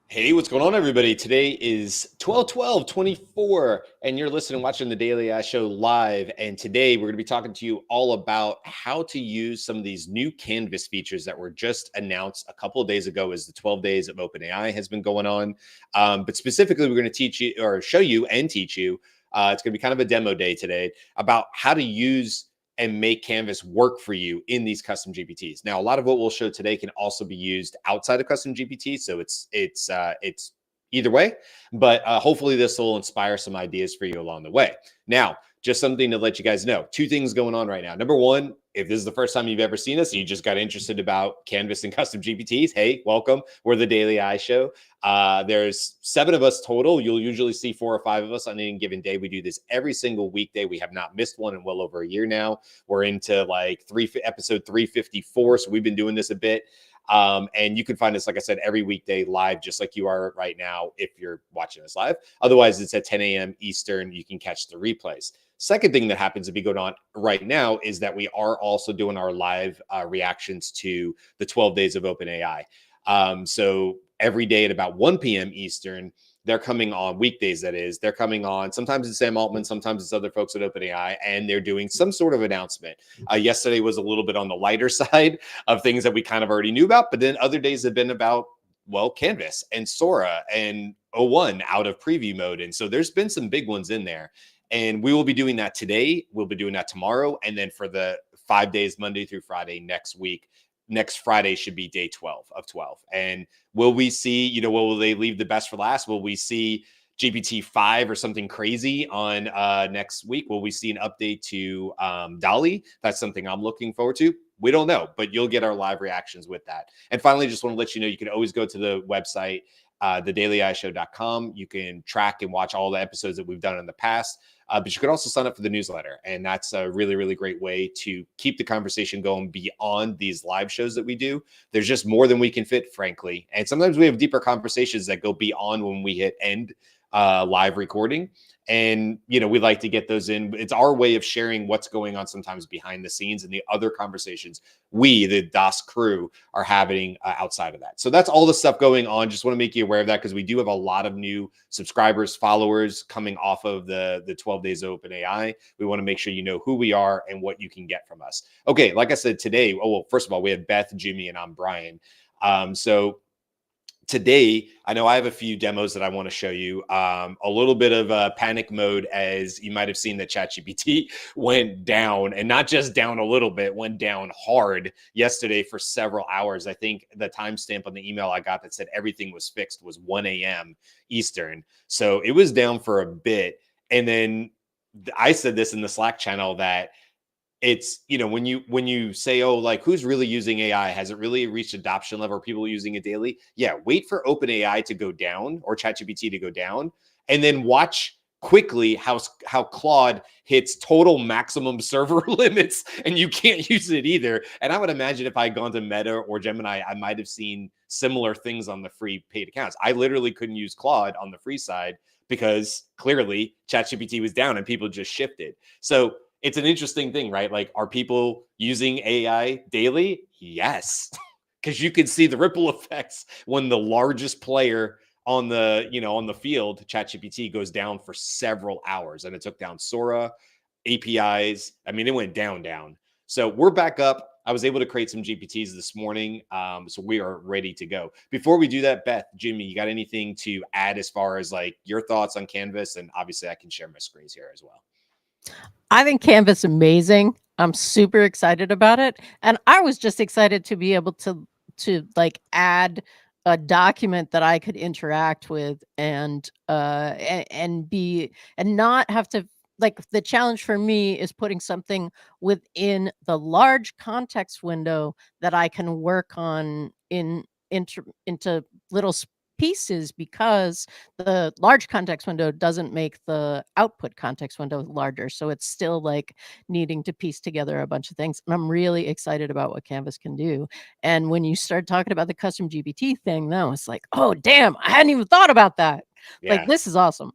Hey, what's going on, everybody? Today is 12/12/24, and you're listening, watching the Daily AI Show live. And today we're going to be talking to you all about how to use some of these new Canvas features that were just announced a couple of days ago as the 12 days of OpenAI has been going on. But specifically, we're going to teach you or show you and teach you. It's going to be kind of a demo day today about how to use and make Canvas work for you in these custom GPTs. Now, a lot of what we'll show today can also be used outside of custom GPT, so it's either way. But hopefully, this will inspire some ideas for you along the way. Now, just something to let you guys know: two things going on right now. Number one, if this is the first time you've ever seen us and you just got interested about Canvas and custom GPTs, hey, welcome. We're the Daily AI Show. There's 7 of us total. You'll usually see 4 or 5 of us on any given day. We do this every single weekday. We have not missed one in well over a year now. We're into like episode 354. So we've been doing this a bit. And you can find us, like I said, every weekday live, just like you are right now if you're watching us live. Otherwise, it's at 10 a.m. Eastern. You can catch the replays. Second thing that happens to be going on right now is that we are also doing our live reactions to the 12 days of OpenAI. So every day at about 1 p.m. Eastern, they're coming on weekdays. That is, they're coming on. Sometimes it's Sam Altman, sometimes it's other folks at OpenAI, and they're doing some sort of announcement. Yesterday was a little bit on the lighter side of things that we kind of already knew about, but then other days have been about, well, Canvas and Sora and O1 out of preview mode. And so there's been some big ones in there. And we will be doing that today. We'll be doing that tomorrow. And then for the 5 days, Monday through Friday next week, next Friday should be day 12 of 12. And will we see, will they leave the best for last? Will we see GPT-5 or something crazy on next week? Will we see an update to DALL-E? That's something I'm looking forward to. We don't know, but you'll get our live reactions with that. And finally, just want to let you know, you can always go to the website, thedailyishow.com. You can track and watch all the episodes that we've done in the past. But you could also sign up for the newsletter. And that's a really, really great way to keep the conversation going beyond these live shows that we do. There's just more than we can fit, frankly. And sometimes we have deeper conversations that go beyond when we hit end live recording. And, we like to get those in. It's our way of sharing what's going on sometimes behind the scenes and the other conversations we, the DOS crew, are having outside of that. So that's all the stuff going on. Just want to make you aware of that because we do have a lot of new subscribers, followers coming off of the 12 days of OpenAI. We want to make sure you know who we are and what you can get from us. Okay, like I said today, first of all, we have Beth, Jimmy, and I'm Brian. So today, I know I have a few demos that I want to show you. A little bit of panic mode, as you might have seen that ChatGPT went down, and not just down a little bit, went down hard yesterday for several hours. I think the timestamp on the email I got that said everything was fixed was 1 a.m. Eastern. So it was down for a bit. And then I said this in the Slack channel that it's, when you say, oh, like, who's really using AI? Has it really reached adoption level? Are people using it daily? Yeah, wait for OpenAI to go down or ChatGPT to go down, and then watch quickly how Claude hits total maximum server limits, and you can't use it either. And I would imagine if I had gone to Meta or Gemini, I might have seen similar things on the free paid accounts. I literally couldn't use Claude on the free side because clearly ChatGPT was down and people just shifted. So it's an interesting thing, right? Like, are people using AI daily? Yes, because you can see the ripple effects when the largest player on the field, ChatGPT, goes down for several hours, and it took down Sora, APIs. I mean, it went down. So we're back up. I was able to create some GPTs this morning, so we are ready to go. Before we do that, Beth, Jimmy, you got anything to add as far as like your thoughts on Canvas? And obviously, I can share my screens here as well. I think Canvas amazing. I'm super excited about it. And I was just excited to be able to like add a document that I could interact with and not have to, like, the challenge for me is putting something within the large context window that I can work on into little pieces, because the large context window doesn't make the output context window larger. So it's still like needing to piece together a bunch of things. And I'm really excited about what Canvas can do. And when you start talking about the custom GPT thing, though, it's like, oh, damn, I hadn't even thought about that. Yeah. Like, this is awesome.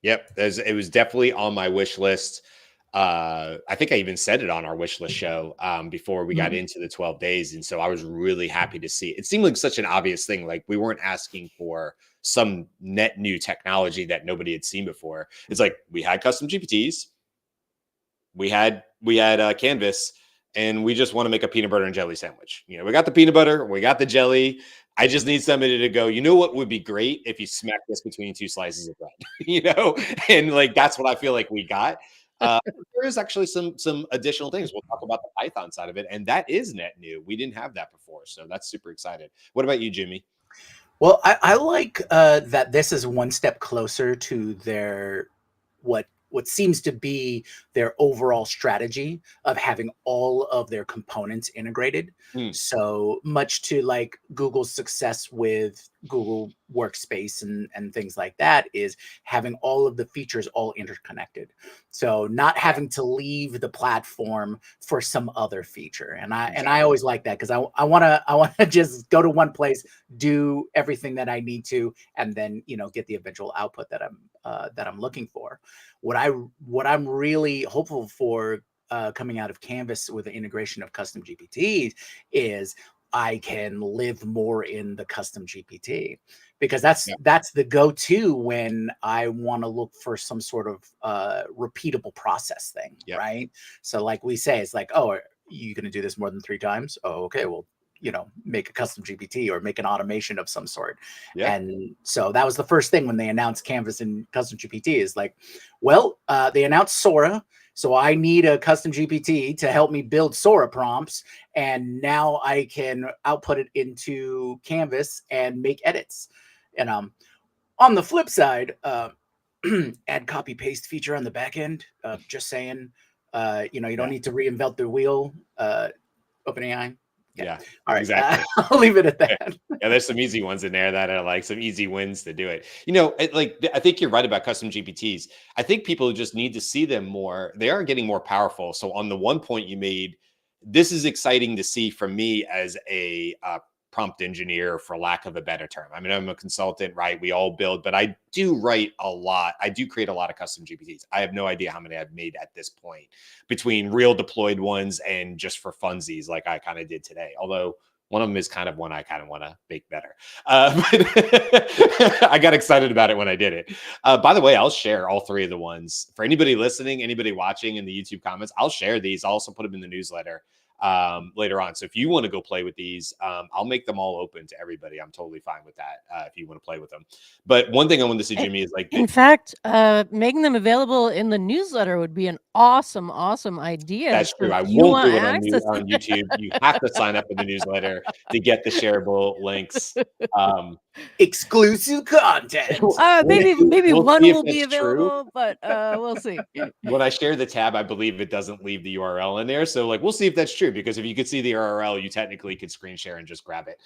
Yep. It was definitely on my wish list. I think I even said it on our wish list show before we got Mhm. into the 12 days. And so I was really happy to see it. It seemed like such an obvious thing. Like we weren't asking for some net new technology that nobody had seen before. It's like we had custom GPTs, we had Canvas, and we just want to make a peanut butter and jelly sandwich. We got the peanut butter, we got the jelly. I just need somebody to go, what would be great if you smack this between two slices of bread, and like that's what I feel like we got. Uh, there is actually some additional things. We'll talk about the Python side of it, and that is net new. We didn't have that before, so that's super excited. What about you, Jimmy? Well, I like that this is one step closer to their what seems to be their overall strategy of having all of their components integrated. Hmm. So much to like Google's success with Google Workspace and things like that is having all of the features all interconnected. So not Yeah, having to leave the platform for some other feature. And I exactly. always like that because I wanna just go to one place, do everything that I need to, and then get the eventual output that I'm looking for. What I'm really hopeful for coming out of Canvas with the integration of custom GPTs is I can live more in the custom GPT because that's Yeah, that's the go-to when I want to look for some sort of repeatable process thing, yeah, right? So like we say, it's like, oh, are you going to do this more than 3 times? Oh, okay, well, make a custom GPT or make an automation of some sort. yeah. And so that was the first thing when they announced Canvas and custom GPT is like, well, they announced Sora. So I need a custom GPT to help me build Sora prompts. And now I can output it into Canvas and make edits. And on the flip side, add copy paste feature on the back end. Just saying, you don't Yeah, need to reinvent the wheel. OpenAI. Okay. yeah, All right. exactly. I'll leave it at Yeah. that. Yeah, there's some easy ones in there that are like some easy wins to do it. I think you're right about custom GPTs. I think people just need to see them more. They are getting more powerful. So on the one point you made, this is exciting to see from me as a prompt engineer, for lack of a better term. I mean, I'm a consultant, right? We all build, but I do write a lot. I do create a lot of custom GPTs. I have no idea how many I've made at this point between real deployed ones and just for funsies, like I kind of did today. Although one of them is kind of one I kind of want to make better. But I got excited about it when I did it. By the way, I'll share all three of the ones for anybody listening, anybody watching in the YouTube comments. I'll share these. I'll also put them in the newsletter later on. So if you want to go play with these, I'll make them all open to everybody. I'm totally fine with that if you want to play with them. But one thing I wanted to see, I Jimmy, is like in fact, making them available in the newsletter would be an awesome, awesome idea that's for true. if I you won't want do it access. on YouTube. You have to sign up for the newsletter to get the shareable links. Um, Exclusive content. Maybe we'll one see if will be that's true. available, but, we'll see. When I share the tab, I believe it doesn't leave the URL in there. So like, we'll see if that's true, because if you could see the URL, you technically could screen share and just grab it.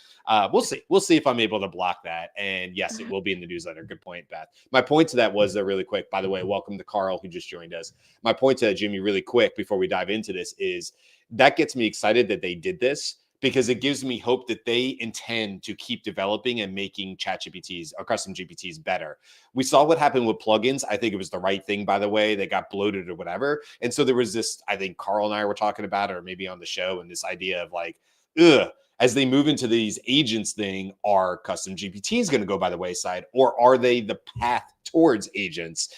We'll see. We'll see if I'm able to block that. And yes, it will be in the newsletter. Good point, Beth. My point to that was, really quick, by the way, welcome to Carl, who just joined us. My point to that, Jimmy, really quick before we dive into this, is that gets me excited that they did this, because it gives me hope that they intend to keep developing and making ChatGPTs or custom GPTs better. We saw what happened with plugins. I think it was the right thing, by the way. They got bloated or whatever. And so there was this, I think Carl and I were talking about it, or maybe on the show, and this idea of like, ugh, as they move into these agents thing, are custom GPTs going to go by the wayside, or are they the path towards agents?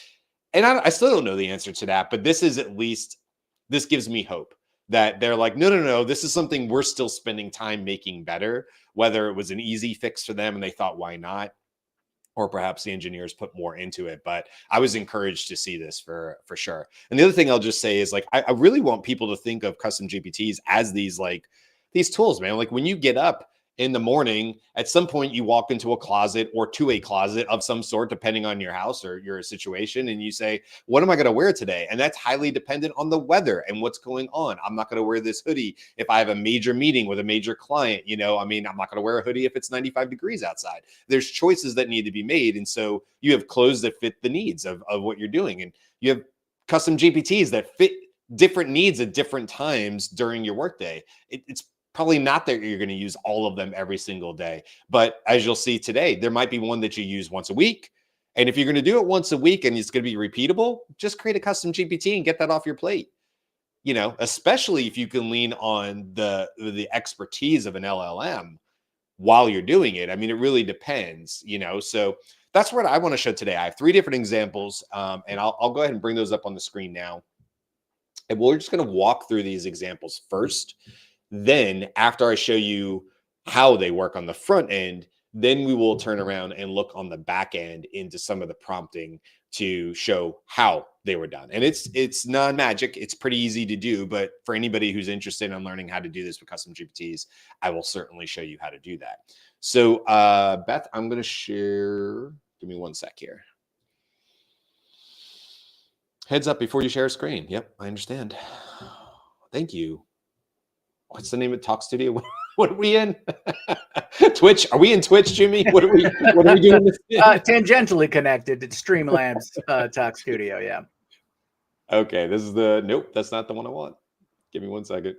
And I still don't know the answer to that, but this is at least, this gives me hope that they're like, no, no, no, this is something we're still spending time making better, whether it was an easy fix for them and they thought, why not? Or perhaps the engineers put more into it. But I was encouraged to see this for sure. And the other thing I'll just say is like, I really want people to think of custom GPTs as these tools, man. Like when you get up in the morning, at some point you walk into a closet or to a closet of some sort, depending on your house or your situation, and you say, what am I going to wear today? And that's highly dependent on the weather and what's going on. I'm not going to wear this hoodie if I have a major meeting with a major client. I mean, I'm not going to wear a hoodie if it's 95 degrees outside. There's choices that need to be made. And so you have clothes that fit the needs of what you're doing. And you have custom GPTs that fit different needs at different times during your workday. It's probably not that you're going to use all of them every single day. But as you'll see today, there might be one that you use once a week. And if you're going to do it once a week and it's going to be repeatable, just create a custom GPT and get that off your plate. Especially if you can lean on the expertise of an LLM while you're doing it. I mean, it really depends, so that's what I want to show today. I have 3 different examples, and I'll go ahead and bring those up on the screen now. And we're just going to walk through these examples first. Then after I show you how they work on the front end, then we will turn around and look on the back end into some of the prompting to show how they were done. And it's non-magic. It's pretty easy to do, but for anybody who's interested in learning how to do this with custom GPTs, I will certainly show you how to do that. So Beth, I'm going to share, give me one sec here. Heads up before you share a screen. Yep, I understand. Thank you. What's the name of Talk Studio? What are we in? Twitch? Are we in Twitch, Jimmy? What are we doing? Tangentially connected to Streamlabs Talk Studio, yeah. Okay, this is nope, that's not the one I want. Give me one second.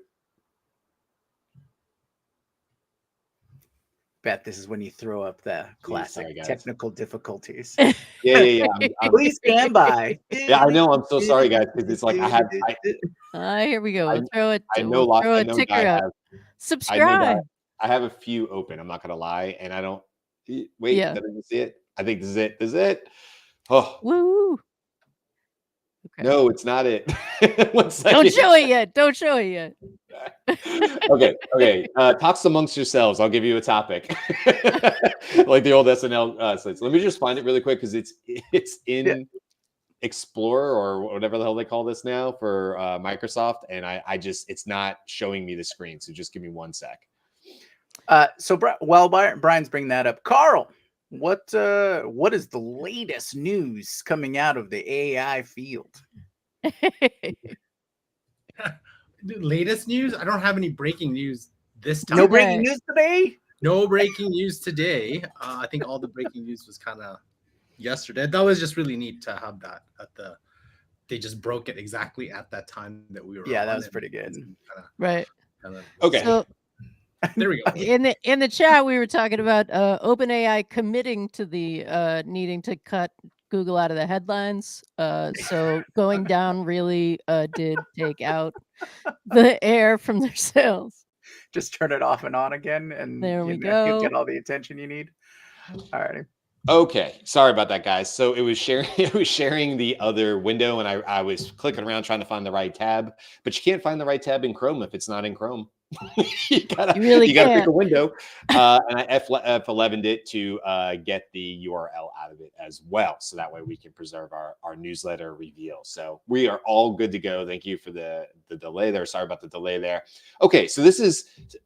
Bet this is when you throw up the classic technical difficulties. Yeah. Please stand by. Yeah, I know. I'm so sorry, guys, because it's like here we go. We'll throw it. I know. Throw a ticker up. Subscribe. I have a few open. I'm not gonna lie, and I don't. Wait, yeah. Did I see it? I think this is it. This is it. Oh, woo! Okay. No, it's not it. Don't show it yet. Don't show it yet. Okay. Talks amongst yourselves. I'll give you a topic, like the old SNL sites. Let me just find it really quick because it's in Explorer or whatever the hell they call this now for Microsoft, and it's not showing me the screen. So just give me one sec. So while Brian's bringing that up, Carl, what is the latest news coming out of the AI field? Latest news? I don't have any breaking news this time. No breaking news today? No breaking news today. I think all the breaking news was kind of yesterday. That was just really neat to have that they just broke it exactly at that time that we were. Yeah, that was pretty good. Right. Okay. So, there we go. In the chat, we were talking about OpenAI committing to the needing to cut Google out of the headlines. So going down really did take out the air from their sails. Just turn it off and on again, and there we go. You'll get all the attention you need. All righty. Okay, sorry about that, guys. So it was sharing the other window, and I was clicking around trying to find the right tab, but you can't find the right tab in Chrome if it's not in Chrome. you gotta pick a window, and I F11'd it to get the URL out of it as well, so that way we can preserve our newsletter reveal. So we are all good to go. Thank you for the delay there. Sorry about the delay there. Okay, so this is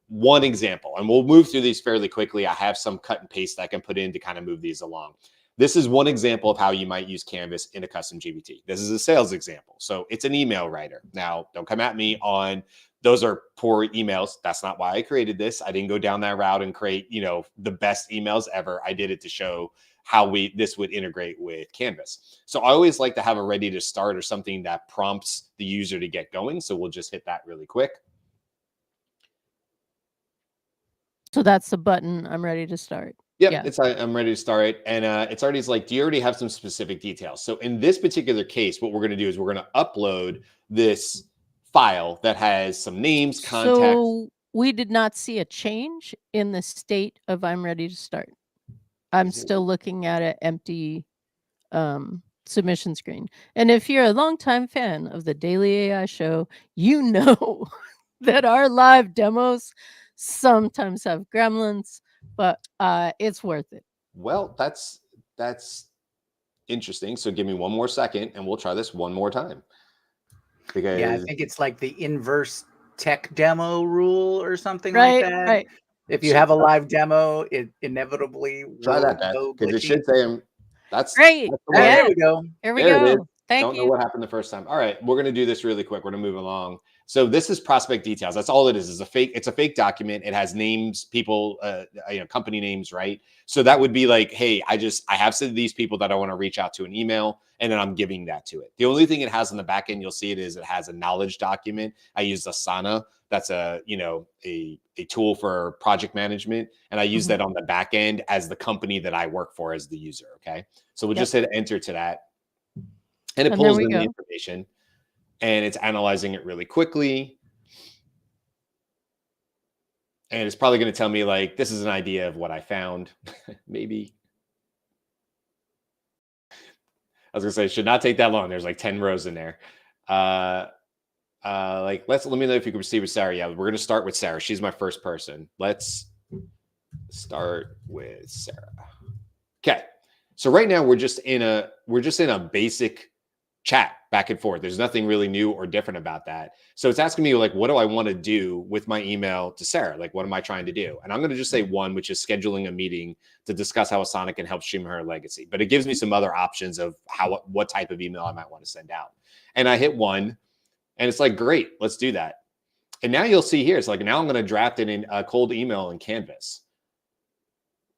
one example, and we'll move through these fairly quickly. I have some cut and paste that I can put in to kind of move these along. This is one example of how you might use Canvas in a custom GPT. This is a sales example. So it's an email writer. Now, don't come at me on those are poor emails. That's not why I created this. I didn't go down that route and create, the best emails ever. I did it to show how this would integrate with Canvas. So I always like to have a ready to start or something that prompts the user to get going. So we'll just hit that really quick. So that's the button. I'm ready to start. Yep, yeah. I'm ready to start. And it's already like, do you already have some specific details? So in this particular case, what we're going to do is we're going to upload this file that has some names, contacts. So we did not see a change in the state of I'm ready to start. I'm still looking at an empty submission screen. And if you're a longtime fan of the Daily AI Show, you know that our live demos sometimes have gremlins, but it's worth it. Well, that's interesting. So give me one more second and we'll try this one more time. Because I think it's like the inverse tech demo rule or something like that. Right. If you have a live demo, it inevitably try that because it should say that's great. There we go. There we go. Thank you. Don't know what happened the first time. All right, we're gonna do this really quick. We're gonna move along. So this is prospect details. That's all it is. It's a fake document. It has names, people, company names, right? So that would be like, hey, I have some of these people that I want to reach out to an email, and then I'm giving that to it. The only thing it has on the back end, you'll see it has a knowledge document. I use Asana that's a, you know, a tool for project management. And I use that on the back end as the company that I work for as the user. Okay. So we'll just hit enter to that. And it pulls in the information and it's analyzing it really quickly. And it's probably going to tell me like, this is an idea of what I found. Maybe. I was gonna say, it should not take that long. There's like 10 rows in there. Like, let me know if you can proceed with Sarah. Yeah, we're gonna start with Sarah. She's my first person. Let's start with Sarah. Okay. So right now we're just in a basic chat back and forth. There's nothing really new or different about that. So it's asking me like, what do I want to do with my email to Sarah? Like, what am I trying to do? And I'm going to just say one, which is scheduling a meeting to discuss how Asana can help stream her legacy. But it gives me some other options of what type of email I might want to send out. And I hit one and it's like, great, let's do that. And now you'll see here, it's like, now I'm going to draft it in a cold email in Canvas.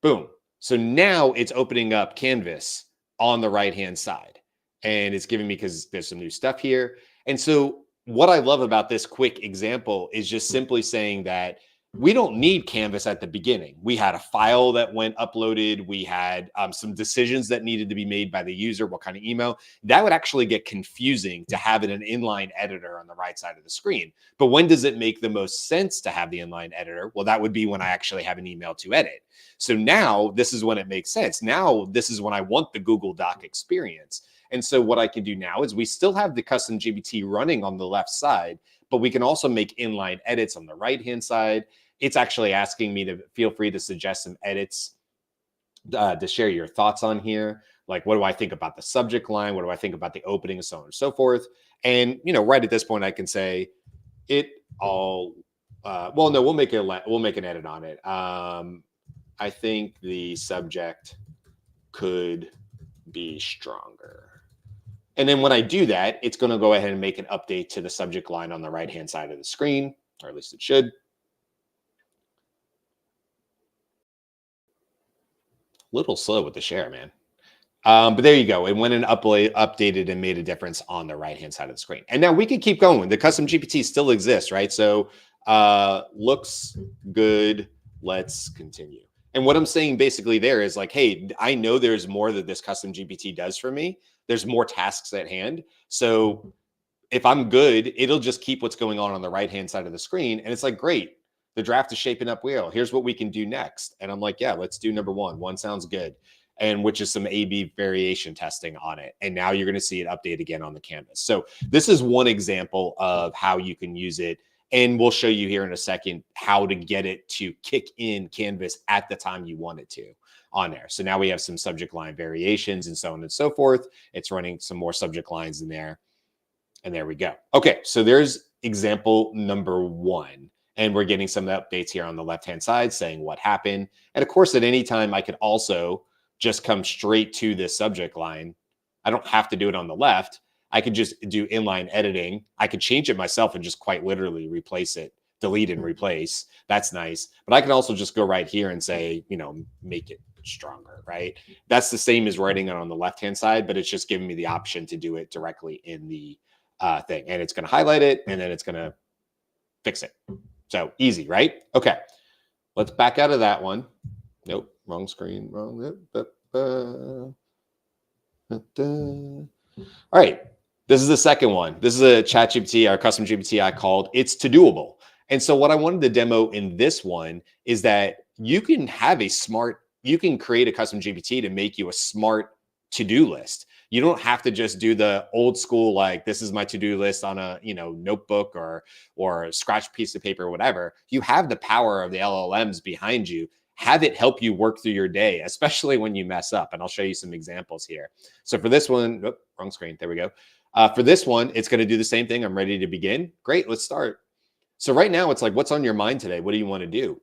Boom. So now it's opening up Canvas on the right-hand side. And it's giving me, because there's some new stuff here. And so what I love about this quick example is just simply saying that we don't need Canvas at the beginning. We had a file that went uploaded. We had some decisions that needed to be made by the user, what kind of email. That would actually get confusing to have it an inline editor on the right side of the screen. But when does it make the most sense to have the inline editor? Well, that would be when I actually have an email to edit. So now this is when it makes sense. Now this is when I want the Google Doc experience. And so what I can do now is we still have the CustomGPT running on the left side, but we can also make inline edits on the right-hand side. It's actually asking me to feel free to suggest some edits to share your thoughts on here. Like, what do I think about the subject line? What do I think about the opening and so on and so forth? And, you know, right at this point, I can say it all, well, no, we'll make an edit on it. I think the subject could be stronger. And then when I do that, it's going to go ahead and make an update to the subject line on the right-hand side of the screen, or at least it should. Little slow with the share, man. But there you go. It went and updated and made a difference on the right-hand side of the screen. And now we can keep going. The custom GPT still exists, right? So looks good. Let's continue. And what I'm saying basically there is like, hey, I know there's more that this custom GPT does for me. There's more tasks at hand. So if I'm good, it'll just keep what's going on the right-hand side of the screen. And it's like, great, the draft is shaping up well. Here's what we can do next. And I'm like, yeah, let's do number one. One sounds good. And which is some A/B variation testing on it. And now you're going to see it update again on the canvas. So this is one example of how you can use it. And we'll show you here in a second how to get it to kick in Canvas at the time you want it to on there. So now we have some subject line variations and so on and so forth. It's running some more subject lines in there. And there we go. Okay, so there's example number one. And we're getting some updates here on the left-hand side saying what happened. And of course, at any time, I could also just come straight to this subject line. I don't have to do it on the left. I could just do inline editing. I could change it myself and just quite literally replace it, delete and replace. That's nice. But I can also just go right here and say, you know, make it stronger, right? That's the same as writing it on the left-hand side, but it's just giving me the option to do it directly in the thing. And it's going to highlight it and then it's going to fix it. So easy, right? Okay. Let's back out of that one. Nope. Wrong screen. Wrong. All right. This is the second one. This is a ChatGPT, our custom GPT I called It's To-Doable. And so what I wanted to demo in this one is that you can have you can create a custom GPT to make you a smart to-do list. You don't have to just do the old school, like this is my to-do list on a, you know, notebook or a scratch piece of paper or whatever. You have the power of the LLMs behind you. Have it help you work through your day, especially when you mess up. And I'll show you some examples here. So for this one, wrong screen. There we go. For this one, it's going to do the same thing. I'm ready to begin. Great. Let's start. So right now it's like, what's on your mind today? What do you want to do?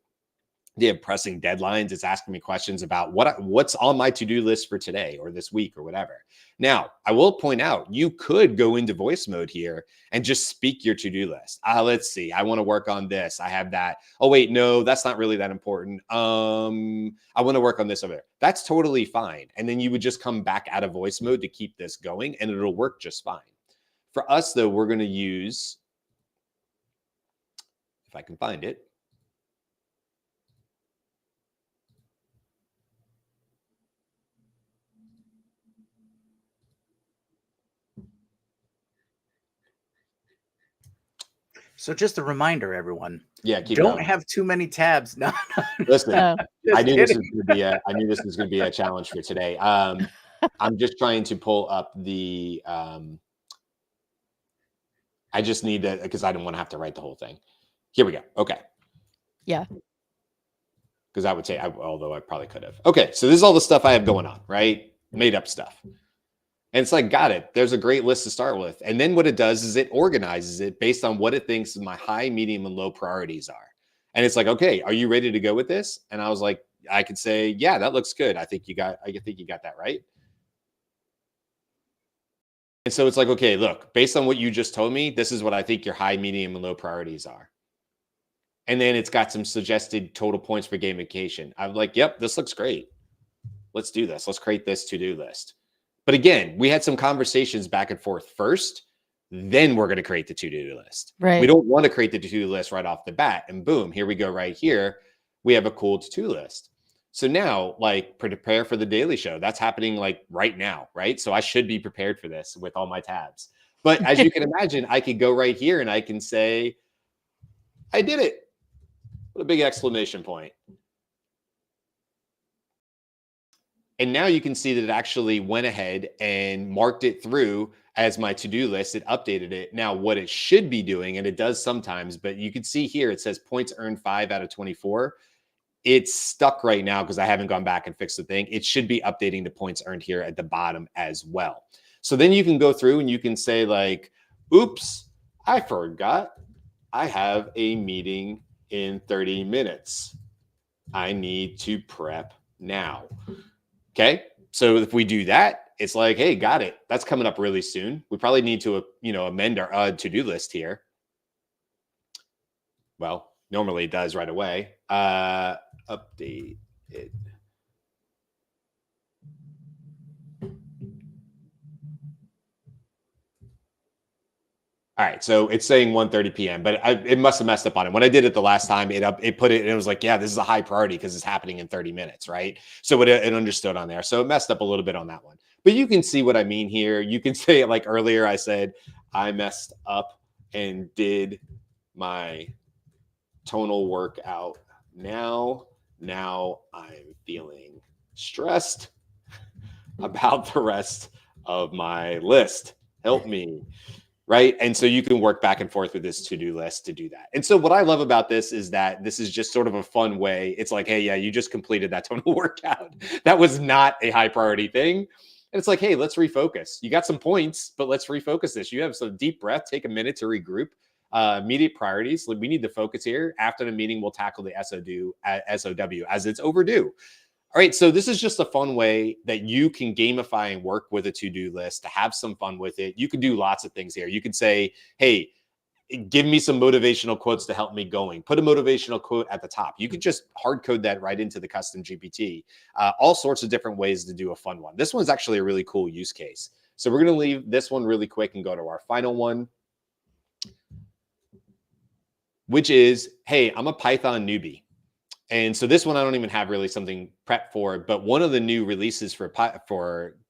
Do you have pressing deadlines? It's asking me questions about what's on my to-do list for today or this week or whatever. Now, I will point out, you could go into voice mode here and just speak your to-do list. Let's see. I want to work on this. I have that. Oh, wait, no, that's not really that important. I want to work on this over there. That's totally fine. And then you would just come back out of voice mode to keep this going and it'll work just fine. For us, though, we're going to use if I can find it. So just a reminder, everyone. Yeah, keep don't going. have too many tabs. No, Listen, Oh. I knew this kidding. was going to be I knew this was going to be a challenge for today. I'm just trying to pull up the. I just need to, because I didn't want to have to write the whole thing. Here we go. Okay. Yeah. Because I would say, although I probably could have. Okay, so this is all the stuff I have going on, right? Made up stuff. And it's like, got it. There's a great list to start with. And then what it does is it organizes it based on what it thinks my high, medium, and low priorities are. And it's like, okay, are you ready to go with this? And I was like, I could say, yeah, that looks good. I think you got that right. And so it's like, okay, look, based on what you just told me, this is what I think your high, medium, and low priorities are. And then it's got some suggested total points for gamification. I'm like, yep, this looks great. Let's do this. Let's create this to-do list. But again, we had some conversations back and forth first. Then we're going to create the to-do list. Right. We don't want to create the to-do list right off the bat. And boom, here we go right here. We have a cool to-do list. So now, like, prepare for the daily show. That's happening like right now, right? So I should be prepared for this with all my tabs. But as you can imagine, I could go right here and I can say, I did it. What a big exclamation point. And now you can see that it actually went ahead and marked it through as my to-do list. It updated it. Now, what it should be doing, and it does sometimes, but you can see here, it says points earned 5 out of 24. It's stuck right now because I haven't gone back and fixed the thing. It should be updating the points earned here at the bottom as well. So then you can go through and you can say like, oops, I forgot I have a meeting in 30 minutes. I need to prep now. Okay. So if we do that, it's like, hey, got it. That's coming up really soon. We probably need to, amend our to-do list here. Well, normally it does right away. Update it. All right, so it's saying 1:30 p.m., but it must have messed up on it. When I did it the last time, it put it, and it was like, yeah, this is a high priority because it's happening in 30 minutes, right? So it understood on there. So it messed up a little bit on that one. But you can see what I mean here. You can say it like earlier I said, I messed up and did my tonal workout now. Now I'm feeling stressed about the rest of my list. Help me. Right. And so you can work back and forth with this to-do list to do that. And so what I love about this is that this is just sort of a fun way. It's like, hey, yeah, you just completed that tonal workout. That was not a high priority thing. And it's like, hey, let's refocus. You got some points, but let's refocus this. You have some deep breath, take a minute to regroup. Immediate priorities. Like, we need to focus here. After the meeting, we'll tackle the SOW as it's overdue. All right, so this is just a fun way that you can gamify and work with a to-do list to have some fun with it. You can do lots of things here. You can say, hey, give me some motivational quotes to help me going. Put a motivational quote at the top. You could just hard code that right into the custom GPT. All sorts of different ways to do a fun one. This one's actually a really cool use case. So we're going to leave this one really quick and go to our final one, which is, hey, I'm a Python newbie. And so this one, I don't even have really something prepped for, but one of the new releases for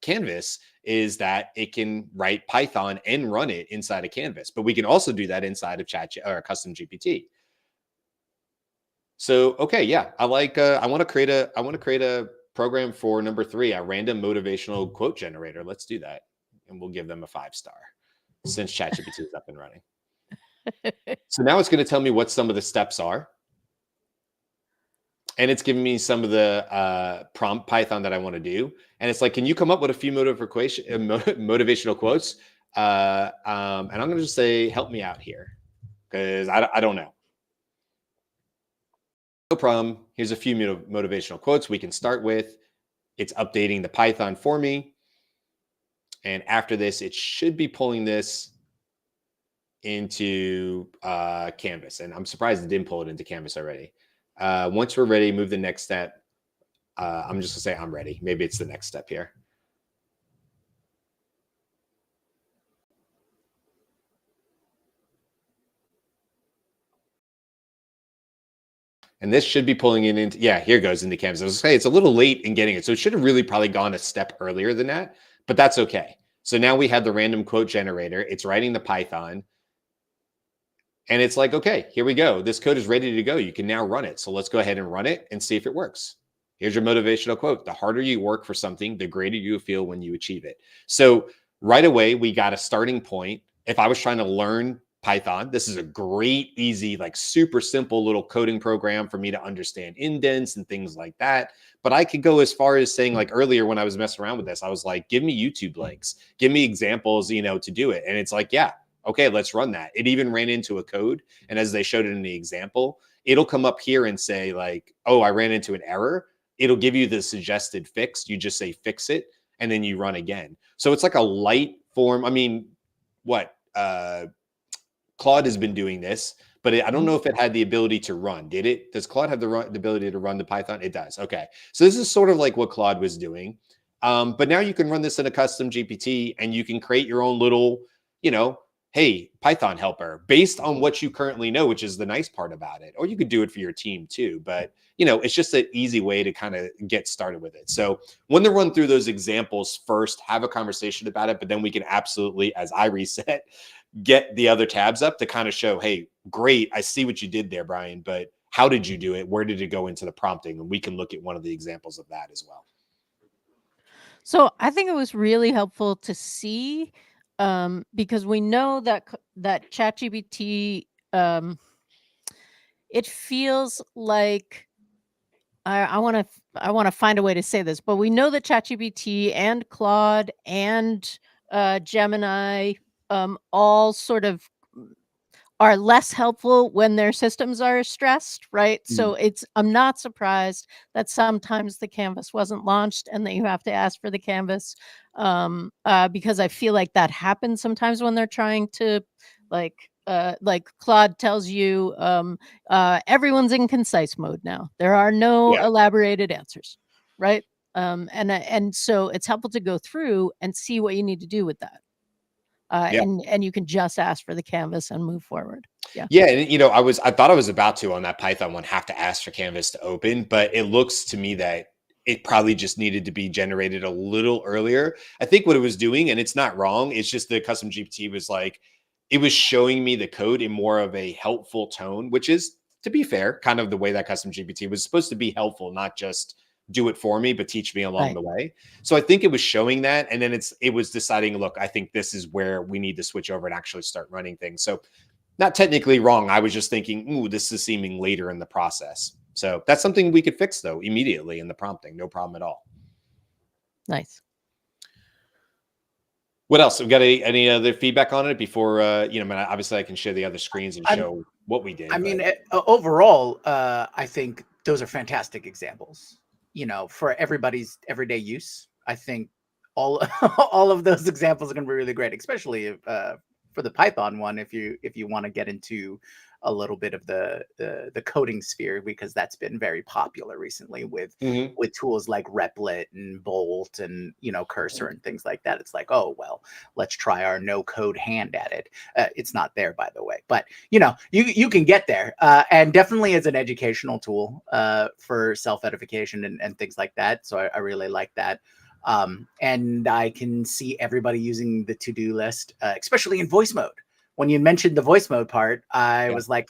Canvas is that it can write Python and run it inside of Canvas, but we can also do that inside of CustomGPT. So, okay, yeah, I want to create a program for number 3, a random motivational quote generator. Let's do that. And we'll give them a 5-star since ChatGPT is up and running. So now it's going to tell me what some of the steps are. And it's giving me some of the prompt Python that I want to do. And it's like, can you come up with a few motivational quotes? And I'm going to just say, help me out here, because I don't know. No problem. Here's a few motivational quotes we can start with. It's updating the Python for me. And after this, it should be pulling this into Canvas. And I'm surprised it didn't pull it into Canvas already. Once we're ready, move the next step. I'm just gonna say I'm ready. Maybe it's the next step here. And this should be pulling it into, yeah, here goes into Canvas. I was saying it's a little late in getting it. So it should have really probably gone a step earlier than that, but that's okay. So now we have the random quote generator. It's writing the Python. And it's like, okay, here we go. This code is ready to go. You can now run it. So let's go ahead and run it and see if it works. Here's your motivational quote. The harder you work for something, the greater you feel when you achieve it. So right away, we got a starting point. If I was trying to learn Python, this is a great, easy, like super simple little coding program for me to understand indents and things like that. But I could go as far as saying, like earlier when I was messing around with this, I was like, give me YouTube links, give me examples, you know, to do it. And it's like, yeah, okay, let's run that. It even ran into a code. And as they showed it in the example, it'll come up here and say like, oh, I ran into an error. It'll give you the suggested fix. You just say fix it, and then you run again. So it's like a light form. I mean, what? Claude has been doing this, but I don't know if it had the ability to run. Did it? Does Claude have the ability to run the Python? It does. Okay. So this is sort of like what Claude was doing. But now you can run this in a custom GPT and you can create your own little, you know, hey, Python helper based on what you currently know, which is the nice part about it. Or you could do it for your team too. But, you know, it's just an easy way to kind of get started with it. So when they run through those examples first, have a conversation about it, but then we can absolutely, as I reset, get the other tabs up to kind of show, hey, great, I see what you did there, Brian, but how did you do it? Where did it go into the prompting? And we can look at one of the examples of that as well. So I think it was really helpful to see, because we know that ChatGPT, it feels like, I want to find a way to say this, but we know that ChatGPT and Claude and Gemini all sort of are less helpful when their systems are stressed, right? So I'm not surprised that sometimes the Canvas wasn't launched and that you have to ask for the Canvas, because I feel like that happens sometimes when they're trying to, like Claude tells you, everyone's in concise mode now. There are no elaborated answers, right? And so it's helpful to go through and see what you need to do with that. And you can just ask for the Canvas and move forward. Yeah. And, you know, I thought I was about to, on that Python one, have to ask for Canvas to open, but it looks to me that it probably just needed to be generated a little earlier. I think what it was doing, and it's not wrong, it's just the custom GPT was like, it was showing me the code in more of a helpful tone, which is, to be fair, kind of the way that custom GPT was supposed to be helpful, not just do it for me, but teach me along the way. So I think it was showing that. And then it was deciding, look, I think this is where we need to switch over and actually start running things. So not technically wrong. I was just thinking, ooh, this is seeming later in the process. So that's something we could fix though, immediately in the prompting. No problem at all. Nice. What else? We got any other feedback on it before, you know, obviously I can share the other screens and show what we did. I mean, overall, I think those are fantastic examples, you know, for everybody's everyday use. I think all of those examples are going to be really great, especially for the Python one, if you want to get into a little bit of the coding sphere, because that's been very popular recently with tools like Replit and Bolt and, you know, Cursor and things like that. It's like, oh, well, let's try our no code hand at it. It's not there, by the way, but you know, you can get there, and definitely as an educational tool for self-edification and things like that. So I really like that. And I can see everybody using the to-do list, especially in voice mode. When you mentioned the voice mode part, I was like,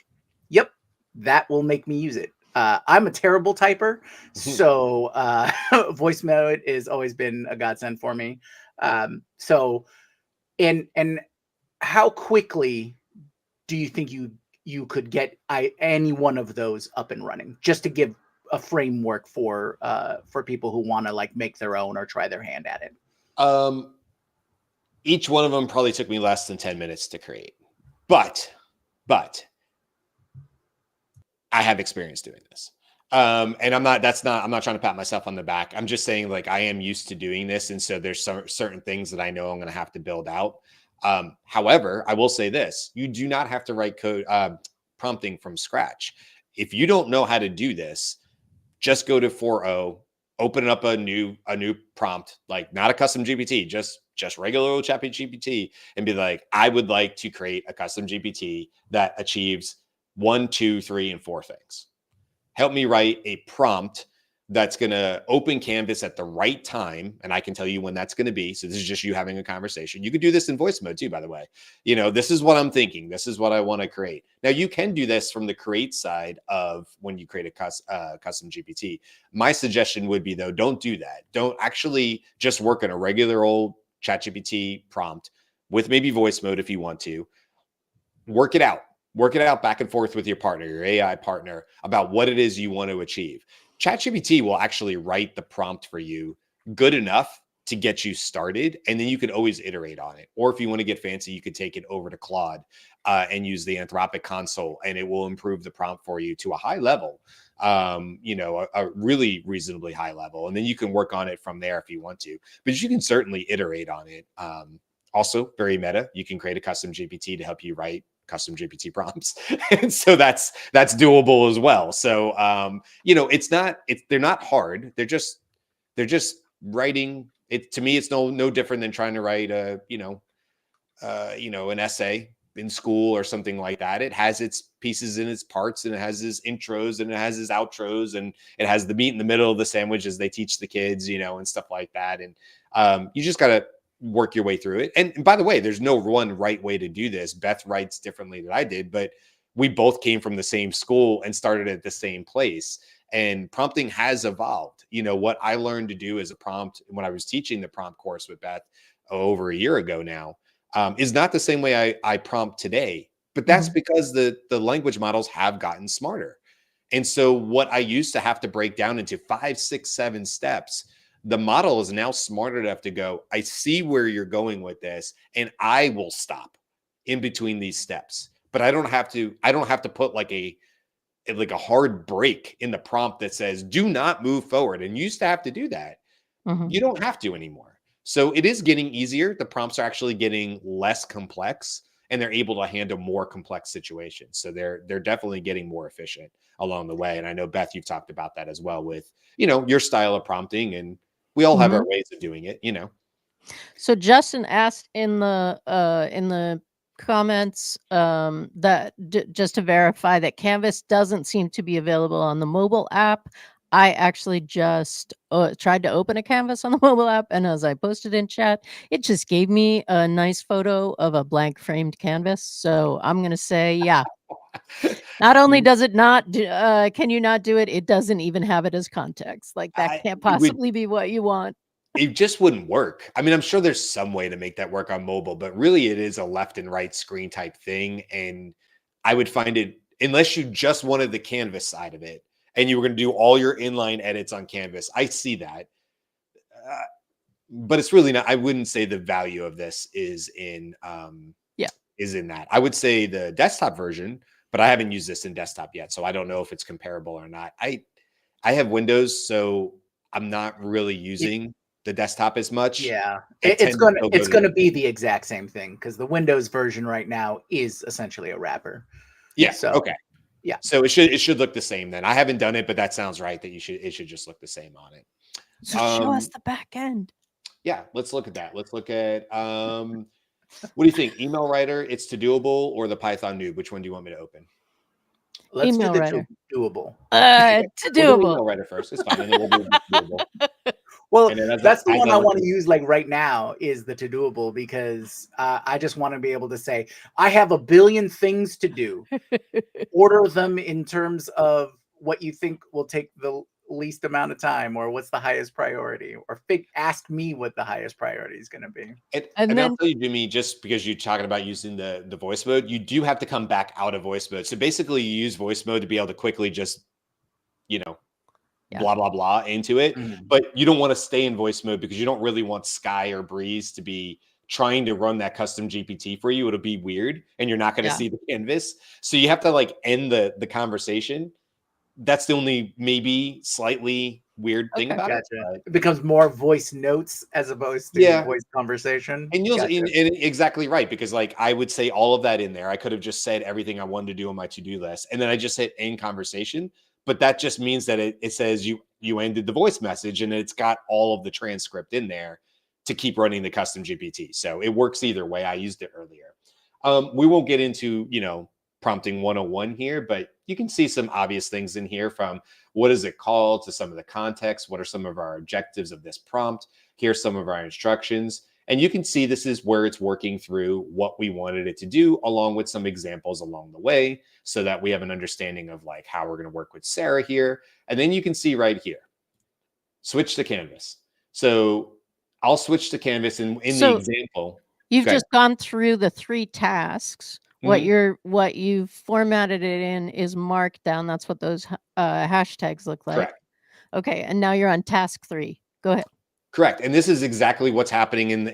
yep, that will make me use it. I'm a terrible typer, so voice mode has always been a godsend for me. So, and how quickly do you think you could get any one of those up and running, just to give a framework for people who want to like make their own or try their hand at it? Each one of them probably took me less than 10 minutes to create, but I have experience doing this. And I'm not trying to pat myself on the back. I'm just saying, like, I am used to doing this. And so there's certain things that I know I'm going to have to build out. However, I will say this, you do not have to write code prompting from scratch. If you don't know how to do this, just go to 4.0, open up a new prompt, like not a custom GPT, just regular old ChatGPT, and be like, I would like to create a custom GPT that achieves 1, 2, 3, and 4 things. help me write a prompt that's going to open Canvas at the right time. And I can tell you when that's going to be. So this is just you having a conversation. You could do this in voice mode too, by the way. This is what I'm thinking. This is what I want to create. Now you can do this from the create side of when you create a custom GPT. My suggestion would be though, don't do that. Don't actually just work on a regular old ChatGPT prompt with maybe voice mode if you want to. Work it out back and forth with your partner, your AI partner, about what it is you want to achieve. ChatGPT will actually write the prompt for you good enough to get you started, and then you could always iterate on it. Or if you want to get fancy, you could take it over to Claude and use the Anthropic console, and it will improve the prompt for you to a high level, a really reasonably high level. And then you can work on it from there if you want to. But you can certainly iterate on it. Also, very meta, you can create a custom GPT to help you write custom GPT prompts. And so that's doable as well. So, they're not hard. They're just writing it. To me, it's no different than trying to write an essay in school or something like that. It has its pieces and its parts, and it has its intros and it has its outros, and it has the meat in the middle of the sandwich as they teach the kids, and stuff like that. And you just got to work your way through it. And by the way, there's no one right way to do this. Beth writes differently than I did, but we both came from the same school and started at the same place. And prompting has evolved. What I learned to do as a prompt when I was teaching the prompt course with Beth over a year ago now is not the same way I prompt today. But that's because the language models have gotten smarter. And so what I used to have to break down into 5, 6, 7 steps, the model is now smart enough to go, I see where you're going with this, and I will stop in between these steps. But I don't have to put like a hard break in the prompt that says, do not move forward. And you used to have to do that. You don't have to anymore. So it is getting easier. The prompts are actually getting less complex, and they're able to handle more complex situations. So they're definitely getting more efficient along the way. And I know, Beth, you've talked about that as well with, your style of prompting, and we all have our ways of doing it, So Justin asked in the comments that just to verify that Canvas doesn't seem to be available on the mobile app. I actually just tried to open a Canvas on the mobile app, and as I posted in chat, it just gave me a nice photo of a blank framed canvas. So I'm going to say, yeah. Not only does it not can you not do it, it doesn't even have it as context. Like that can't possibly be what you want. It just wouldn't work. I mean, I'm sure there's some way to make that work on mobile, but really it is a left and right screen type thing. And I would find it, unless you just wanted the Canvas side of it and you were going to do all your inline edits on Canvas, I see that. But it's really not, I wouldn't say the value of this is in that. I would say the desktop version, but I haven't used this in desktop yet. So I don't know if it's comparable or not. I have Windows, so I'm not really using the desktop as much. Yeah, it's gonna be the exact same thing because the Windows version right now is essentially a wrapper. Yeah. So, okay. Yeah. So it should look the same then. I haven't done it, but that sounds right. That it should just look the same on it. So show us the back end. Yeah, let's look at that. Let's look at what do you think? Email writer, it's to doable, or the Python noob? Which one do you want me to open? Let's Email do the writer. doable. To doable. We'll email writer first. It's fine. And then we'll do doable. Well, that's the one I want to use like right now is the to doable because I just want to be able to say, I have a billion things to do. Order them in terms of what you think will take the least amount of time or what's the highest priority or ask me what the highest priority is going to be. And then I'll tell you, Jimmy, just because you're talking about using the voice mode, you do have to come back out of voice mode. So basically you use voice mode to be able to quickly just, blah, blah, blah into it. But you don't want to stay in voice mode because you don't really want Sky or Breeze to be trying to run that custom GPT for you. It'll be weird and you're not going to see the canvas. So you have to like end the conversation. That's the only maybe slightly weird thing about it. It becomes more voice notes as opposed to voice conversation. And you'll and exactly right, because like I would say all of that in there. I could have just said everything I wanted to do on my to-do list, and then I just hit end conversation. But that just means that it says you ended the voice message, and it's got all of the transcript in there to keep running the custom GPT. So it works either way. I used it earlier. We won't get into prompting 101 here, but you can see some obvious things in here, from what is it called to some of the context. What are some of our objectives of this prompt? Here's some of our instructions. And you can see this is where it's working through what we wanted it to do, along with some examples along the way, so that we have an understanding of like how we're going to work with Sarah here. And then you can see right here, switch to Canvas. So I'll switch to Canvas in the So example. you've Go ahead. just gone through the 3 tasks. Mhm. What you've formatted it in is Markdown. That's what those hashtags look like. Correct. Okay, and now you're on task 3. Go ahead. Correct. And this is exactly what's happening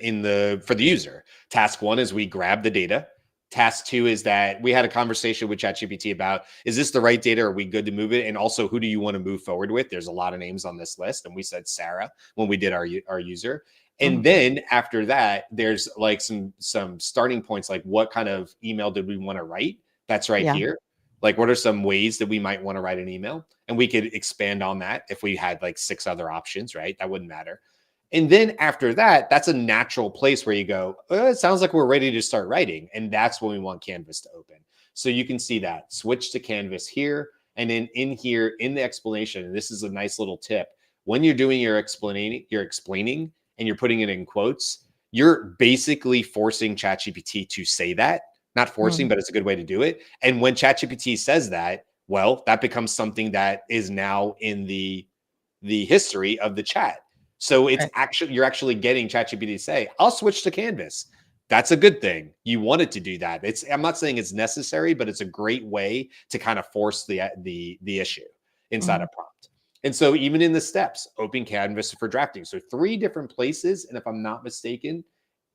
for the user. Task 1 is we grab the data. Task 2 is that we had a conversation with ChatGPT about, is this the right data? Are we good to move it? And also, who do you want to move forward with? There's a lot of names on this list. And we said Sarah when we did our user. And then after that, there's like some starting points, like what kind of email did we want to write? That's right Yeah. here. Like, what are some ways that we might want to write an email? And we could expand on that if we had like 6 other options, right? That wouldn't matter. And then after that, that's a natural place where you go, it sounds like we're ready to start writing. And that's when we want Canvas to open. So you can see that. Switch to Canvas here. And then in here, in the explanation, and this is a nice little tip, when you're doing your explaining and you're putting it in quotes, you're basically forcing ChatGPT to say that. Not forcing, but it's a good way to do it. And when ChatGPT says that, well, that becomes something that is now in the history of the chat. So it's you're actually getting ChatGPT to say, I'll switch to Canvas. That's a good thing. You wanted to do that. I'm not saying it's necessary, but it's a great way to kind of force the issue inside a prompt. And so even in the steps, open Canvas for drafting. So 3 different places. And if I'm not mistaken,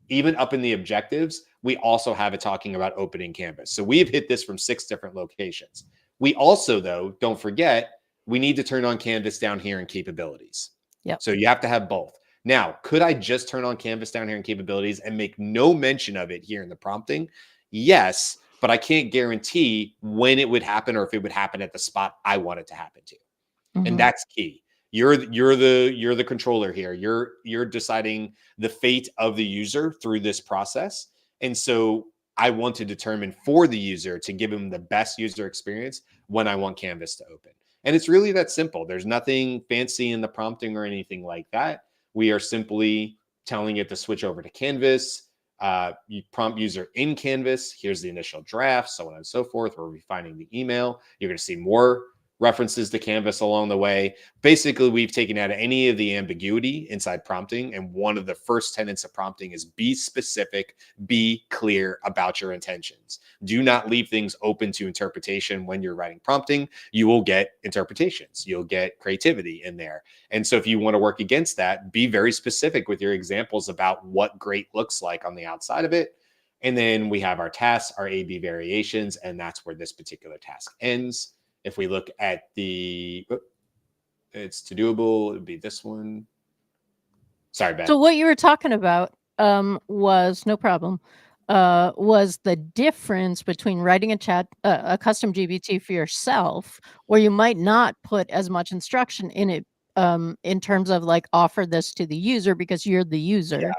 even up in the objectives, we also have it talking about opening Canvas. So we've hit this from 6 different locations. We also, though, don't forget, we need to turn on Canvas down here in capabilities. Yep. So you have to have both. Now, could I just turn on Canvas down here in capabilities and make no mention of it here in the prompting? Yes, but I can't guarantee when it would happen or if it would happen at the spot I want it to happen to. And that's key. You're the controller here. You're deciding the fate of the user through this process. And so I want to determine for the user to give him the best user experience when I want Canvas to open. And it's really that simple. There's nothing fancy in the prompting or anything like that. We are simply telling it to switch over to Canvas. You prompt user in Canvas. Here's the initial draft, so on and so forth. We're refining the email. You're going to see more references to Canvas along the way. Basically, we've taken out any of the ambiguity inside prompting. And one of the first tenets of prompting is be specific, be clear about your intentions. Do not leave things open to interpretation when you're writing prompting. You will get interpretations. You'll get creativity in there. And so if you want to work against that, be very specific with your examples about what great looks like on the outside of it. And then we have our tasks, our A/B variations, and that's where this particular task ends. If we look at it's to doable, it would be this one. Sorry, Beth. So what you were talking about was no problem. Was the difference between writing a custom GPT for yourself, where you might not put as much instruction in it in terms of like offer this to the user because you're the user.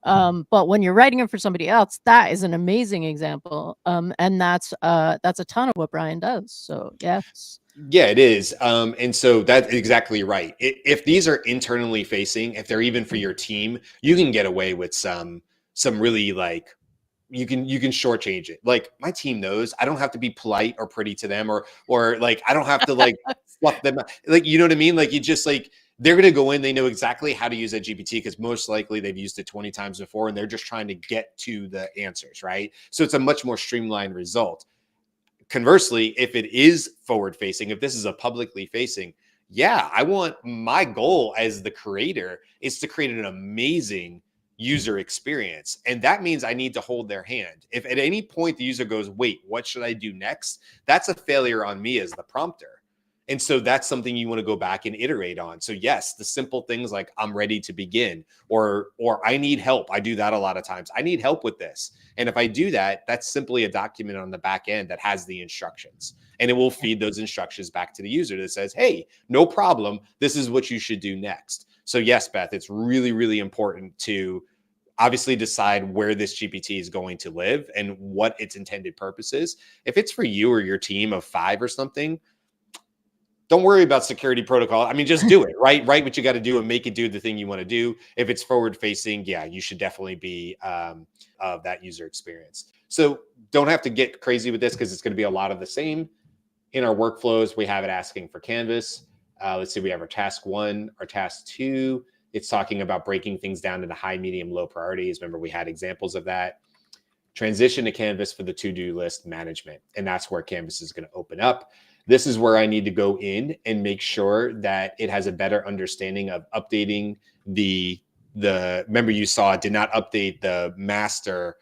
But when you're writing it for somebody else, that is an amazing example. And that's a ton of what Brian does. So yes. Yeah, it is. And so that's exactly right. If these are internally facing, if they're even for your team, you can get away with some really like, you can shortchange it. Like my team knows I don't have to be polite or pretty to them or like, I don't have to like fluff them. Like, you know what I mean? Like you just like, they're going to go in, they know exactly how to use a GPT because most likely they've used it 20 times before and they're just trying to get to the answers, right? So it's a much more streamlined result. Conversely, if it is forward facing, if this is a publicly facing, yeah, I want my goal as the creator is to create an amazing user experience. And that means I need to hold their hand. If at any point the user goes, wait, what should I do next? That's a failure on me as the prompter. And so that's something you want to go back and iterate on. So yes, the simple things like I'm ready to begin or I need help. I do that a lot of times. I need help with this. And if I do that, that's simply a document on the back end that has the instructions. And it will feed those instructions back to the user that says, hey, no problem. This is what you should do next. So yes, Beth, it's really, really important to obviously decide where this GPT is going to live and what its intended purpose is. If it's for you or your team of 5 or something, don't worry about security protocol. I mean, just do it, right? Write what you got to do and make it do the thing you want to do. If it's forward facing, yeah, you should definitely be of that user experience. So don't have to get crazy with this because it's going to be a lot of the same. In our workflows, we have it asking for Canvas. Let's see, we have our task 1, our task 2. It's talking about breaking things down into high, medium, low priorities. Remember, we had examples of that. Transition to Canvas for the to-do list management. And that's where Canvas is going to open up. This is where I need to go in and make sure that it has a better understanding of updating the remember you saw it did not update the master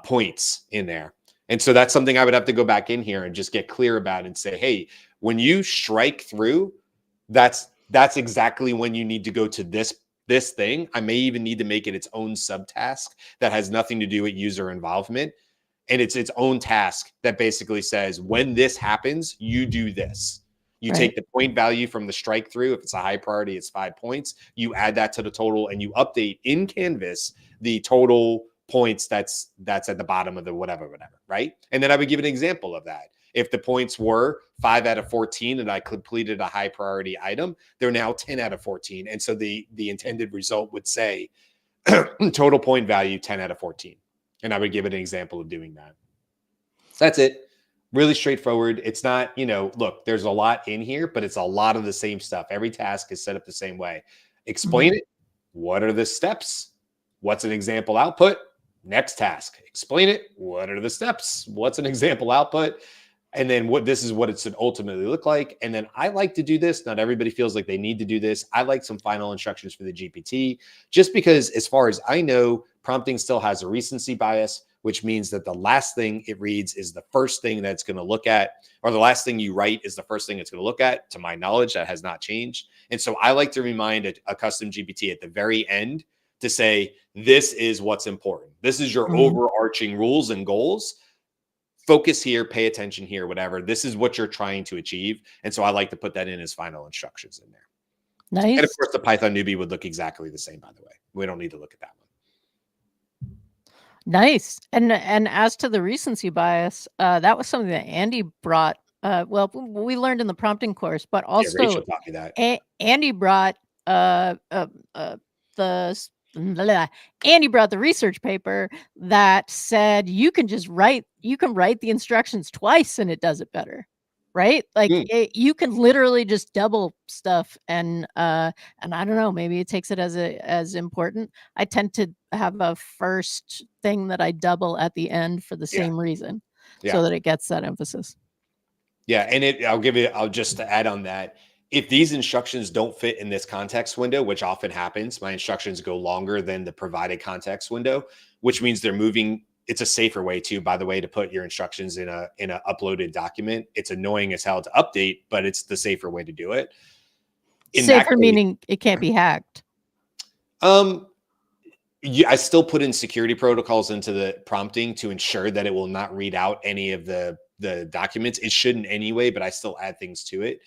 points in there. And so that's something I would have to go back in here and just get clear about and say, hey, when you strike through, that's exactly when you need to go to this thing. I may even need to make it its own subtask that has nothing to do with user involvement. And it's its own task that basically says, when this happens, you do this. You take the point value from the strike through. If it's a high priority, it's 5 points. You add that to the total and you update in Canvas the total points that's at the bottom of the whatever, right? And then I would give an example of that. If the points were 5 out of 14 and I completed a high priority item, they're now 10 out of 14. And so the intended result would say total point value 10 out of 14. And I would give it an example of doing that. That's it. Really straightforward. It's not, look, there's a lot in here, but it's a lot of the same stuff. Every task is set up the same way. Explain it. What are the steps? What's an example output? Next task. Explain it. What are the steps? What's an example output? And then this is what it should ultimately look like. And then I like to do this. Not everybody feels like they need to do this. I like some final instructions for the GPT, just because as far as I know, prompting still has a recency bias, which means that the last thing it reads is the first thing that's going to look at, or the last thing you write is the first thing it's going to look at. To my knowledge, that has not changed. And so I like to remind a custom GPT at the very end to say, this is what's important. This is your overarching rules and goals. Focus here, pay attention here, whatever. This is what you're trying to achieve. And so I like to put that in as final instructions in there. Nice. And of course, the Python newbie would look exactly the same, by the way. We don't need to look at that one. Nice. And as to the recency bias, that was something that Andy brought. Well, we learned in the prompting course, but also Rachel taught me that. Andy brought Andy brought the research paper that said you can write the instructions twice and it does it better, right? Like you can literally just double stuff, and I don't know, maybe it takes it as important. I tend to have a first thing that I double at the end for the same reason, so that it gets that emphasis. Yeah, and I'll just to add on that. If these instructions don't fit in this context window, which often happens, my instructions go longer than the provided context window, which means they're moving. It's a safer way too, by the way, to put your instructions in a uploaded document. It's annoying as hell to update, but it's the safer way to do it. Safer meaning it can't be hacked. I still put in security protocols into the prompting to ensure that it will not read out any of the documents. It shouldn't anyway, but I still add things to it.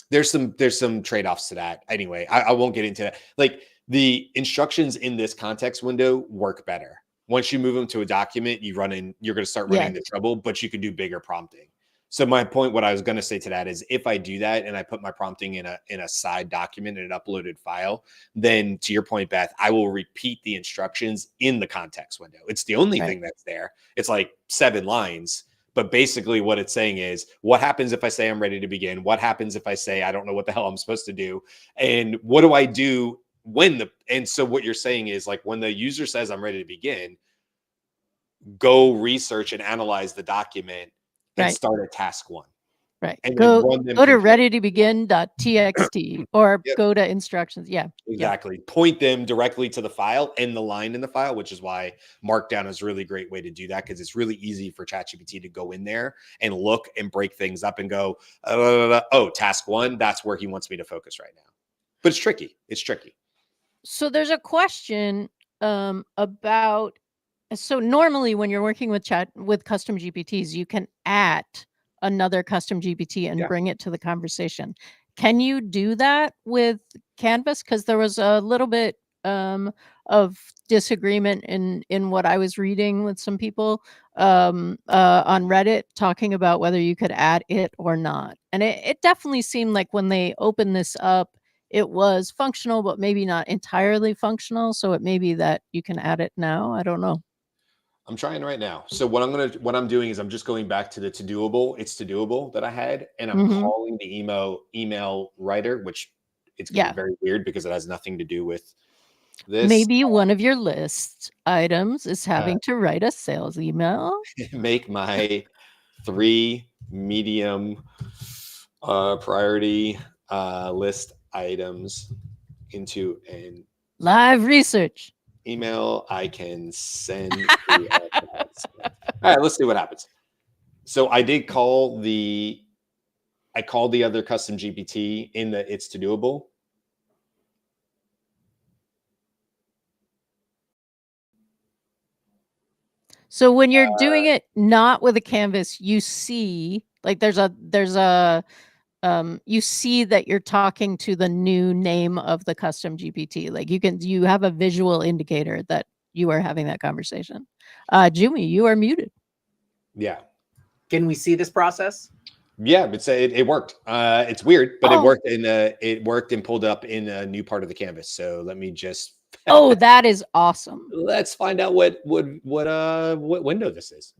There's some trade-offs to that. Anyway, I won't get into that. Like the instructions in this context window work better. Once you move them to a document, you're going to start running into trouble, but you can do bigger prompting. So my point, what I was going to say to that is if I do that and I put my prompting in a side document in an uploaded file, then to your point, Beth, I will repeat the instructions in the context window. It's the only thing that's there. It's like 7 lines. But basically what it's saying is, what happens if I say I'm ready to begin? What happens if I say I don't know what the hell I'm supposed to do? And what do I do and so what you're saying is, like, when the user says I'm ready to begin, go research and analyze the document and start at task 1. Right. And go to readytobegin.txt or go to instructions. Yeah. Exactly. Point them directly to the file and the line in the file, which is why Markdown is a really great way to do that, because it's really easy for ChatGPT to go in there and look and break things up and go, oh, task 1, that's where he wants me to focus right now. But it's tricky. So there's a question about, so normally when you're working with custom GPTs, you can add another custom GPT and bring it to the conversation. Can you do that with Canvas? Because there was a little bit of disagreement in what I was reading with some people on Reddit talking about whether you could add it or not. And it definitely seemed like when they opened this up, it was functional, but maybe not entirely functional. So it may be that you can add it now. I don't know. I'm trying right now. So what I'm doing is I'm just going back to the to doable. It's to doable that I had, and I'm Mhm. calling the email writer, which it's going to Yeah. be very weird because it has nothing to do with this. Maybe one of your list items is Uh, having to write a sales email. make my 3 medium priority list items into an Live research. email I can send. All right, let's see what happens. So I did call I called the other custom GPT in the it's to doable. So when you're doing it not with a canvas, you see like there's a you see that you're talking to the new name of the custom GPT. Like you have a visual indicator that you are having that conversation. Jumi, you are muted. Yeah. Can we see this process? Yeah, it worked. It's weird, but Oh. it worked and pulled up in a new part of the canvas. So let me just Oh, that is awesome. let's find out what window this is.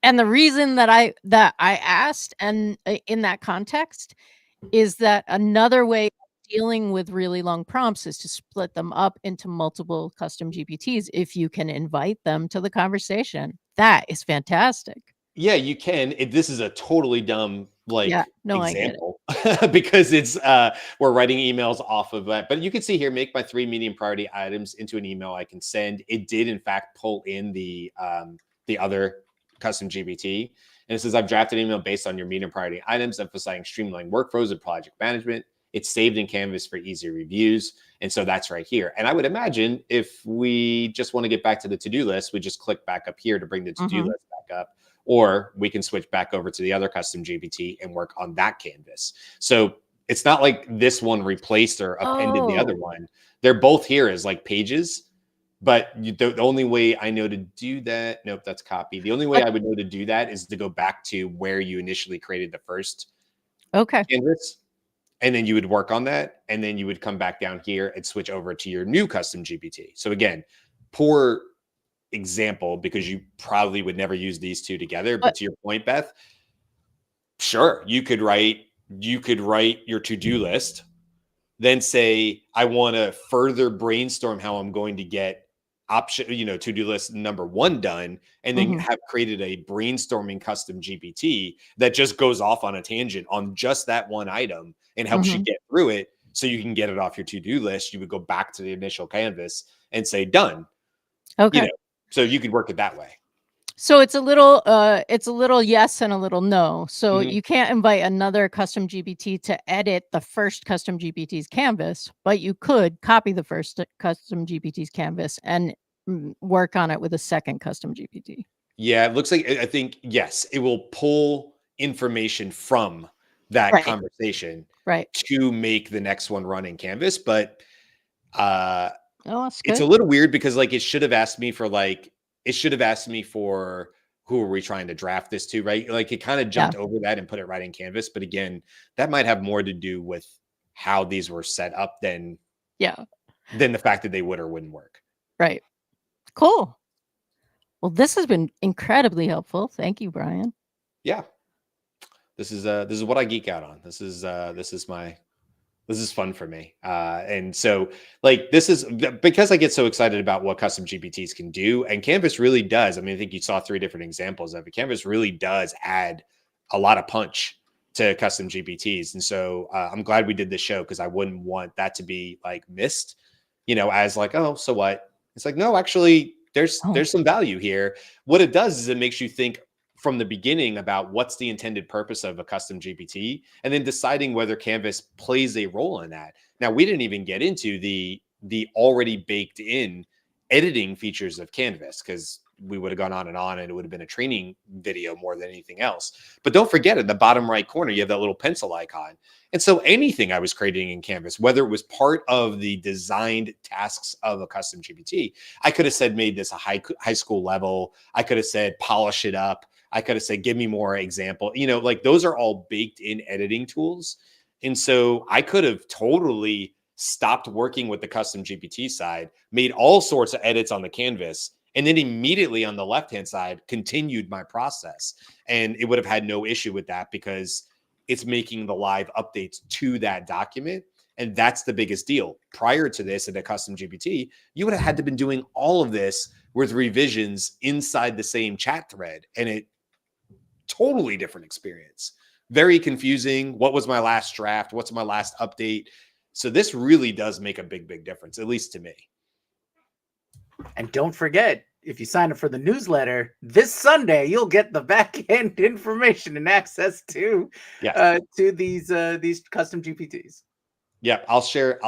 And the reason that I asked and in that context is that another way of dealing with really long prompts is to split them up into multiple custom GPTs if you can invite them to the conversation. That is fantastic. Yeah, you can. This is a totally dumb Yeah, no, I get it. example because it's we're writing emails off of that. But you can see here, make my 3 medium priority items into an email I can send. It did in fact pull in the other custom GPT. And it says I've drafted an email based on your medium priority items, emphasizing streamlined workflows and project management. It's saved in Canvas for easy reviews. And so that's right here. And I would imagine if we just want to get back to the to-do list, we just click back up here to bring the to-do list back up. Or we can switch back over to the other custom GPT and work on that canvas. So it's not like this one replaced or appended the other one. They're both here as like pages. But the only way I know to do that, nope, that's copy. The only way I would know to do that is to go back to where you initially created the first canvas. And then you would work on that. And then you would come back down here and switch over to your new custom GPT. So again, poor example because you probably would never use these two together. But to your point, Beth, sure, you could write your to-do list, then say, I want to further brainstorm how I'm going to get to-do list number 1 done, and then have created a brainstorming custom GPT that just goes off on a tangent on just that one item and helps you get through it so you can get it off your to-do list. You would go back to the initial canvas and say done. Okay. So you could work it that way. So it's a little yes and a little no. So you can't invite another custom GPT to edit the first custom GPT's canvas, but you could copy the first custom GPT's canvas and work on it with a second custom GPT. Yeah, it looks like, I think, yes, it will pull information from that conversation to make the next one run in Canvas. But it's a little weird because like it should have asked me for who are we trying to draft this to, right? Like it kind of jumped over that and put it right in Canvas. But again, that might have more to do with how these were set up than the fact that they would or wouldn't work. Right. Cool. Well, this has been incredibly helpful. Thank you, Brian. Yeah. This is what I geek out on. This is fun for me. And so like, this is because I get so excited about what custom GPTs can do, and Canvas really does. I mean, I think you saw 3 different examples of it. Canvas really does add a lot of punch to custom GPTs. And so I'm glad we did this show because I wouldn't want that to be like missed, as like, oh, so what? It's like, no, actually there's some value here. What it does is it makes you think from the beginning about what's the intended purpose of a custom GPT, and then deciding whether Canvas plays a role in that. Now, we didn't even get into the already baked in editing features of Canvas because we would have gone on, and it would have been a training video more than anything else. But don't forget, in the bottom right corner, you have that little pencil icon. And so anything I was creating in Canvas, whether it was part of the designed tasks of a custom GPT, I could have said, made this a high school level. I could have said, polish it up. I could have said, give me more example. You know, like those are all baked in editing tools. And so I could have totally stopped working with the custom GPT side, made all sorts of edits on the canvas, and then immediately on the left-hand side, continued my process. And it would have had no issue with that because it's making the live updates to that document. And that's the biggest deal. Prior to this in a custom GPT, you would have had to been doing all of this with revisions inside the same chat thread. And it totally different experience. Very confusing. What was my last draft? What's my last update? So this really does make a big difference, at least to me. And don't forget, if you sign up for the newsletter this Sunday, you'll get the back-end information and access to these custom GPTs. Yeah, I'll share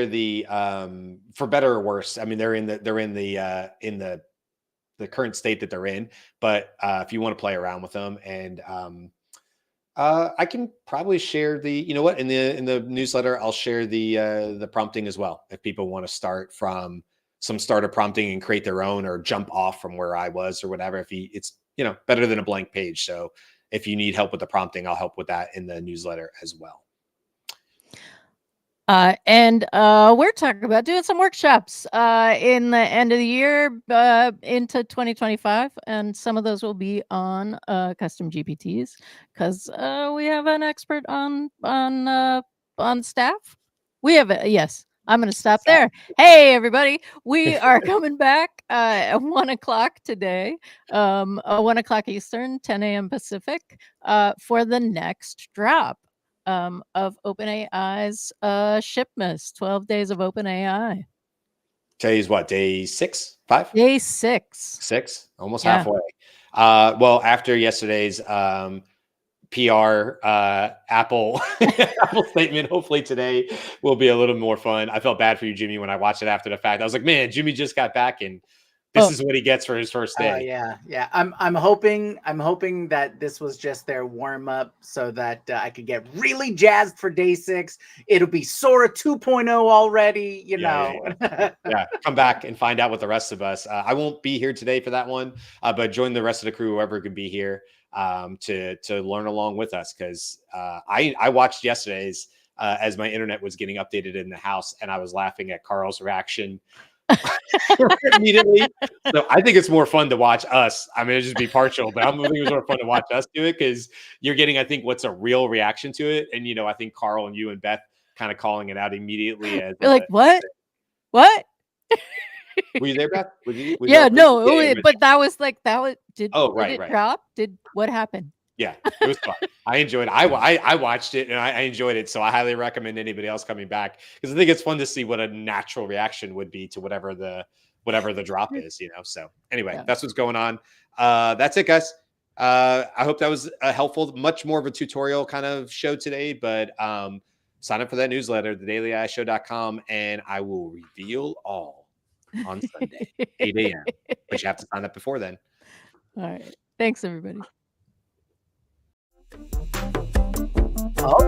the for better or worse. I mean, they're in the current state that they're in, but if you want to play around with them, and I can probably share the, you know what, in the newsletter, I'll share the prompting as well. If people want to start from some starter prompting and create their own, or jump off from where I was or whatever, it's, you know, better than a blank page. So if you need help with the prompting, I'll help with that in the newsletter as well. And we're talking about doing some workshops in the end of the year into 2025, and some of those will be on custom GPTs because we have an expert on staff. We have yes. I'm going to stop there. Hey, everybody. We are coming back at 1 o'clock today, 1 o'clock Eastern, 10 a.m. Pacific, for the next drop of OpenAI's shipments, 12 days of OpenAI. Today's what, day 6, 5? Day 6. Almost halfway. Well, after yesterday's PR Apple statement, hopefully today will be a little more fun. I felt bad for you, Jimmy, when I watched it after the fact. I was like, man, Jimmy just got back and this is what he gets for his first day. Yeah. I'm hoping that this was just their warm up so that I could get really jazzed for day 6. It'll be Sora 2.0 already, you know. Yeah, come back and find out with the rest of us. I won't be here today for that one, but join the rest of the crew, whoever could be here, to learn along with us, because I watched yesterday's as my internet was getting updated in the house, and I was laughing at Carl's reaction immediately. So I think it's more fun to watch us. I mean, it'll just be partial, but I think it was more fun to watch us do it because you're getting, I think, what's a real reaction to it. And, you know, I think Carl and you and Beth kind of calling it out immediately as like, what? Were you there, Beth? Yeah, no, but that was like, did it right. drop? What happened? Yeah, it was fun. I enjoyed it. I watched it and I enjoyed it. So I highly recommend anybody else coming back, because I think it's fun to see what a natural reaction would be to whatever the drop is, you know? So anyway, that's what's going on. That's it, guys. I hope that was helpful. Much more of a tutorial kind of show today, but sign up for that newsletter, thedailyishow.com, and I will reveal all on Sunday, 8 a.m. But you have to sign up before then. All right. Thanks, everybody. Oh.